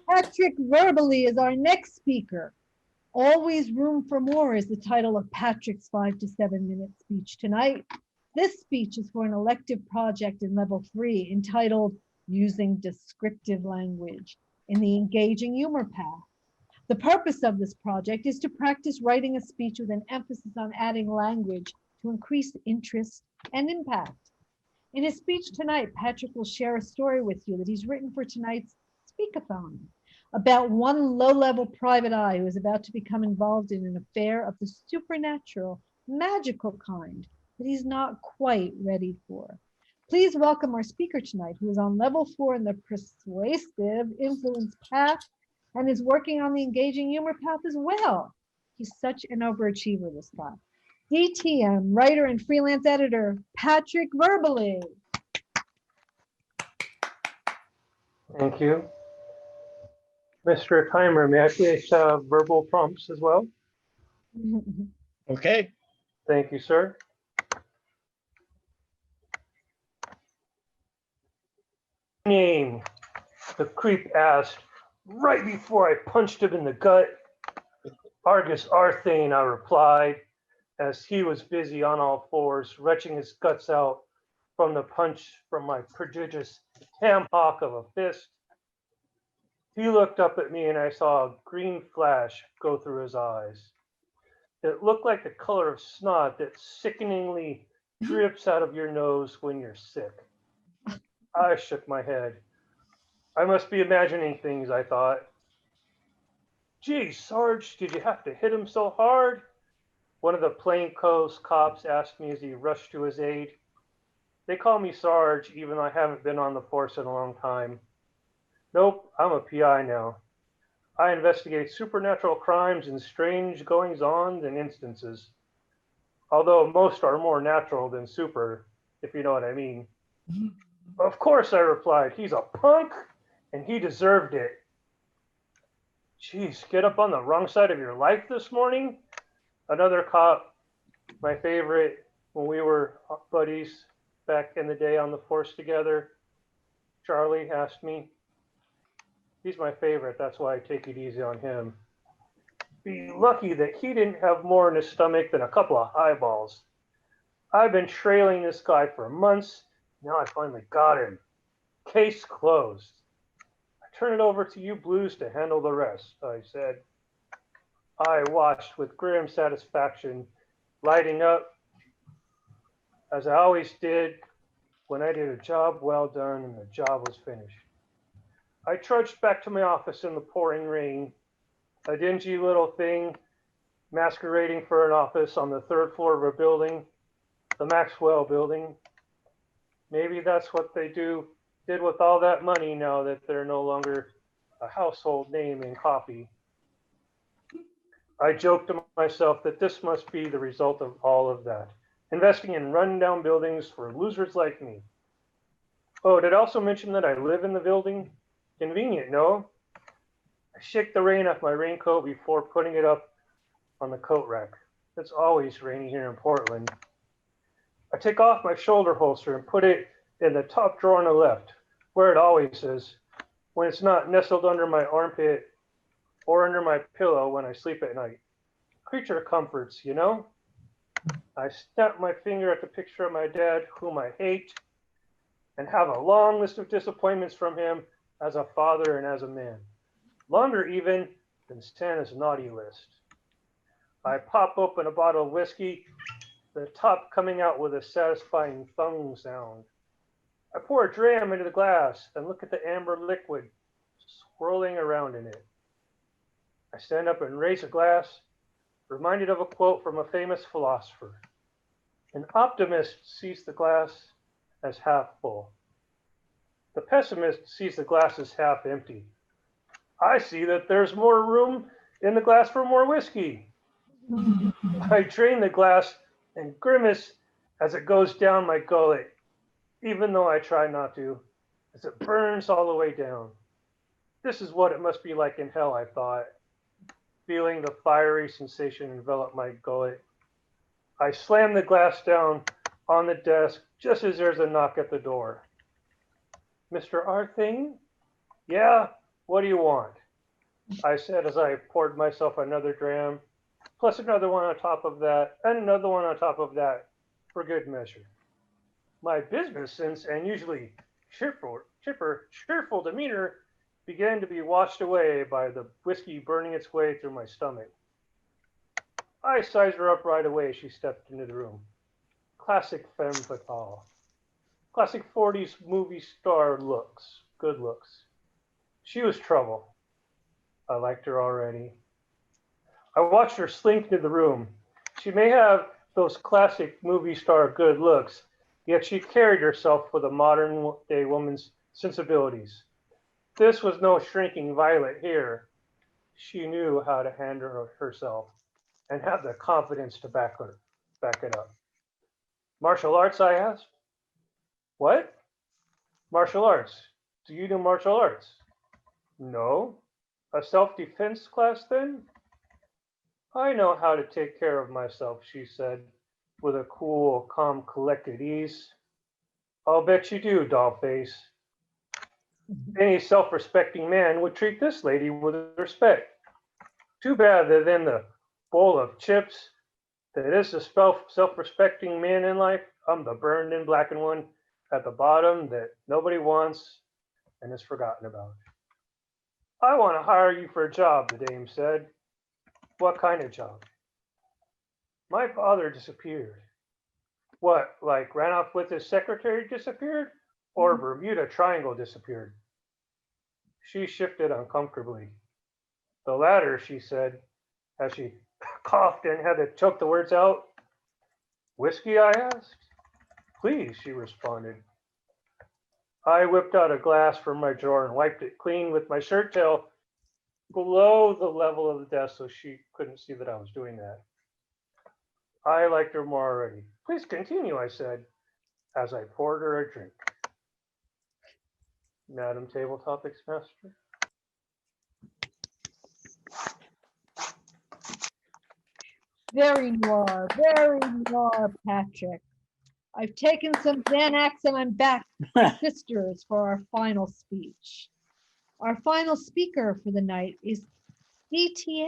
Patrick Verbally is our next speaker. Always Room for More is the title of Patrick's 5 to 7 minute speech tonight. This speech is for an elective project in level 3 entitled Using Descriptive Language in the Engaging Humor Path. The purpose of this project is to practice writing a speech with an emphasis on adding language to increase interest and impact. In his speech tonight, Patrick will share a story with you that he's written for tonight's Speakathon about one low-level private eye who is about to become involved in an affair of the supernatural, magical kind that he's not quite ready for. Please welcome our speaker tonight, who is on level 4 in the persuasive influence path and is working on the engaging humor path as well. He's such an overachiever, this guy. DTM, writer and freelance editor, Patrick Verbally. Thank you. Mr. Timer, may I please have verbal prompts as well? Okay. Thank you, sir. Name, the creep asked, right before I punched him in the gut. Argus Arthane, I replied, as he was busy on all fours, retching his guts out from the punch from my prodigious ham hock of a fist. He looked up at me and I saw a green flash go through his eyes. It looked like the color of snot that sickeningly drips out of your nose when you're sick. I shook my head. I must be imagining things, I thought. Gee, Sarge, did you have to hit him so hard? One of the plainclothes cops asked me as he rushed to his aid. They call me Sarge, even though I haven't been on the force in a long time. Nope, I'm a PI now. I investigate supernatural crimes and strange goings-on and instances. Although most are more natural than super, if you know what I mean. Of course, I replied. He's a punk, and he deserved it. Geez, get up on the wrong side of your life this morning? Another cop, my favorite, when we were buddies back in the day on the force together, Charlie asked me. He's my favorite, that's why I take it easy on him. Be lucky that he didn't have more in his stomach than a couple of eyeballs. I've been trailing this guy for months. Now I finally got him. Case closed. I turn it over to you blues to handle the rest, I said. I watched with grim satisfaction, lighting up, as I always did when I did a job well done and the job was finished. I trudged back to my office in the pouring rain, a dingy little thing masquerading for an office on the 3rd floor of a building, the Maxwell building. Maybe that's what they did with all that money now that they're no longer a household name in coffee. I joked to myself that this must be the result of all of that, investing in rundown buildings for losers like me. Oh, did I also mention that I live in the building? Convenient, no? I shake the rain off my raincoat before putting it up on the coat rack. It's always rainy here in Portland. I take off my shoulder holster and put it in the top drawer on the left, where it always is, when it's not nestled under my armpit or under my pillow when I sleep at night. Creature comforts, you know? I snap my finger at the picture of my dad, whom I hate, and have a long list of disappointments from him as a father and as a man. Longer even than Santa's naughty list. I pop open a bottle of whiskey, the top coming out with a satisfying thung sound. I pour a dram into the glass and look at the amber liquid swirling around in it. I stand up and raise a glass, reminded of a quote from a famous philosopher. An optimist sees the glass as half full. The pessimist sees the glass as half empty. I see that there's more room in the glass for more whiskey. I drain the glass and grimace as it goes down my gullet, even though I try not to, as it burns all the way down. This is what it must be like in hell, I thought, feeling the fiery sensation envelop my gullet. I slam the glass down on the desk just as there's a knock at the door. Mr. Arthane? Yeah, What do you want? I said as I poured myself another dram, plus another one on top of that, and another one on top of that, for good measure. My business sense and usually cheerful demeanor began to be washed away by the whiskey burning its way through my stomach. I sized her up right away as she stepped into the room. Classic femme fatale. Classic 40s movie star looks. Good looks. She was trouble. I liked her already. I watched her slink into the room. She may have those classic movie star good looks, yet she carried herself with a modern day woman's sensibilities. This was no shrinking violet here. She knew how to handle herself and had the confidence to back it up. Martial arts, I asked. What? Martial arts. Do you do martial arts? No. A self-defense class then? I know how to take care of myself, she said, with a cool, calm, collected ease. I'll bet you do, dollface. Any self-respecting man would treat this lady with respect. Too bad that in the bowl of chips that is the self-respecting man in life, I'm the burned and blackened one at the bottom that nobody wants and is forgotten about. I want to hire you for a job, the dame said. What kind of job? My father disappeared. What, like ran off with his secretary disappeared? Or Bermuda Triangle disappeared? She shifted uncomfortably. The latter, she said, as she coughed and had to choke the words out. Whiskey, I asked. Please, she responded. I whipped out a glass from my drawer and wiped it clean with my shirt tail below the level of the desk so she couldn't see that I was doing that. I liked her more already. Please continue, I said, as I poured her a drink. Madam Table Topics Master. Very noir, Patrick. I've taken some Xanax and I'm back, sisters, for our final speech. Our final speaker for the night is DTN.